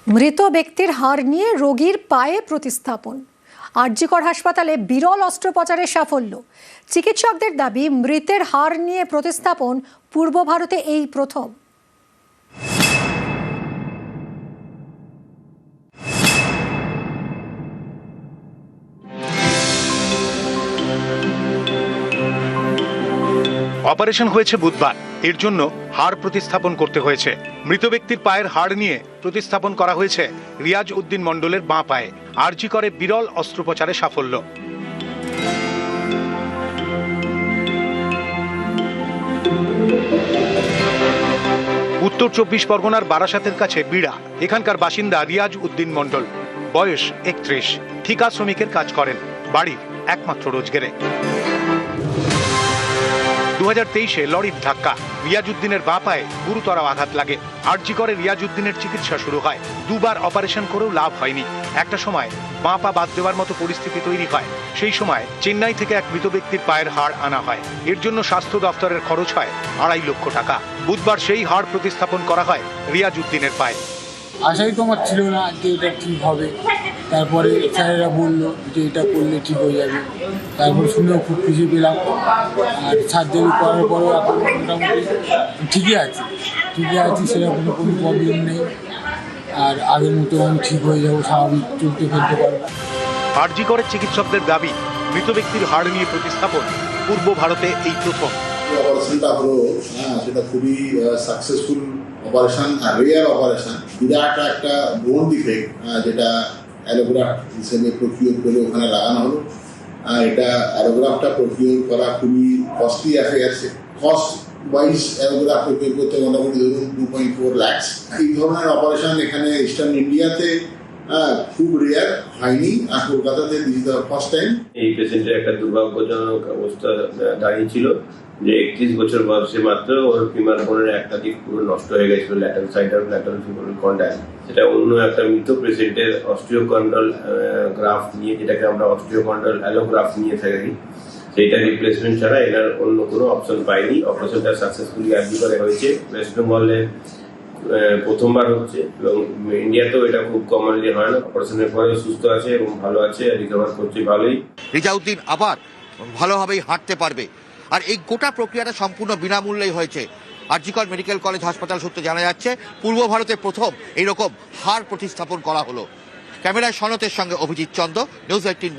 মৃত ব্যক্তির হাড় নিয়ে রোগীর পায়ে প্রতিস্থাপন। আরজিকর হাসপাতালে বিরল অস্ত্রোপচারের সাফল্য। চিকিৎসকদের দাবি, মৃতের হাড় নিয়ে প্রতিস্থাপন পূর্ব ভারতে এই প্রথম। অপারেশন হয়েছে বুধবার। এর জন্য হাড় প্রতিস্থাপন করতে হয়েছে। মৃত ব্যক্তির পায়ের হাড় নিয়ে প্রতিস্থাপন করা হয়েছে রিয়াজ উদ্দিন মণ্ডলের বাঁ পায়ে। আরজিকরে বিরল অস্ত্রোপচারে সাফল্য। উত্তর 24 পরগনার বারাসাতের কাছে বিড়া। এখানকার বাসিন্দা রিয়াজ উদ্দিন মণ্ডল, বয়স 31, ঠিকা শ্রমিকের কাজ করেন, বাড়ির একমাত্র রোজগারে। 2023-এ লরির ধাক্কা, রিয়াজউদ্দিনের বাঁ পায়ে গুরুতর আঘাত লাগে। আরজিকরে রিয়াজউদ্দিনের চিকিৎসা শুরু হয়। দুবার অপারেশন করেও লাভ হয়নি। একটা সময় বাঁ পা বাদ দেওয়ার মতো পরিস্থিতি তৈরি হয়। সেই সময় চেন্নাই থেকে এক মৃত ব্যক্তির পায়ের হাড় আনা হয়। এর জন্য স্বাস্থ্য দফতরের খরচ হয় 2.5 লক্ষ টাকা। বুধবার সেই হাড় প্রতিস্থাপন করা হয় রিয়াজউদ্দিনের পায়ে। আশাই তো আমার ছিল না যে এটা ঠিক হবে। তারপরে স্যারেরা বললো যে এটা করলে ঠিক হয়ে যাবে। তারপর শুনেও খুব খুশি পেলাম। আর সার্জারি করার পরেও এখন মোটামুটি ঠিকই আছি, সেরকম কোনো প্রবলেম নেই। আর আগের মতো আমি ঠিক হয়ে যাবো, স্বাভাবিক চলতে ফেলতে পারবো। আরজিকরের চিকিৎসকদের দাবি, মৃত ব্যক্তির হাড় নিয়ে প্রতিস্থাপন পূর্ব ভারতে এই প্রথম। অপারেশনটা হলো সেটা খুবই সাকসেসফুল অপারেশন, রেয়ার অপারেশন। বিরাট একটা বোন ডিফেক্ট যেটা অ্যালোগ্রাফট হিসেবে প্রকিউর করে ওখানে লাগানো হলো। এটা অ্যালোগ্রাফটা প্রকিউর করা খুবই costly affair. Cost wise allograft procure করতে মোটামুটি ধরুন 2.4 লাখ। এই ধরনের অপারেশন এখানে ইস্টার্ন ইন্ডিয়াতে খুব রেয়ার হয়নি, আর কলকাতাতে দিস দ্য ফার্স্ট টাইম। এই পেশেন্টের একটা দুর্ভাগ্যজনক অবস্থা দাঁড়িয়েছিল যে 31 বছর বয়সে মাত্র ওর ফিমার বোনের একটা দিক পুরো নষ্ট হয়ে গেছিল, ল্যাটারাল সাইড আর ল্যাটারাল ফিমারাল কন্ডাইল। সেটা অন্য একটা মৃত পেশেন্টের অস্টিওকন্ড্রাল গ্রাফট নিয়ে, যেটাকে আমরা অস্টিওকন্ড্রাল অ্যালোগ্রাফট নিয়ে থাকি, সেইটা রিপ্লেসমেন্ট ছাড়া এনার অন্য কোনো অপশন পাইনি। অপারেশনটা সাকসেসফুলি আরজিকরে হয়েছে। ওয়েস্ট বেঙ্গলে প্রথমবার হচ্ছে এবং ইন্ডিয়াতেও এটা খুব কমনলি হয় না। অপারেশনের পরে সুস্থ আছে এবং ভালো আছে, রিকভার করছে ভালোই। রিয়াজউদ্দিন আবার ভালোভাবেই হাঁটতে পারবে। আর এই গোটা প্রক্রিয়াটা সম্পূর্ণ বিনামূল্যেই হয়েছে। আরজিকর মেডিকেল কলেজ হাসপাতাল সূত্রে জানা যাচ্ছে, পূর্ব ভারতে প্রথম এইরকম হাড় প্রতিস্থাপন করা হলো। ক্যামেরায় সনতের সঙ্গে অভিজিৎ চন্দ, নিউজ 18।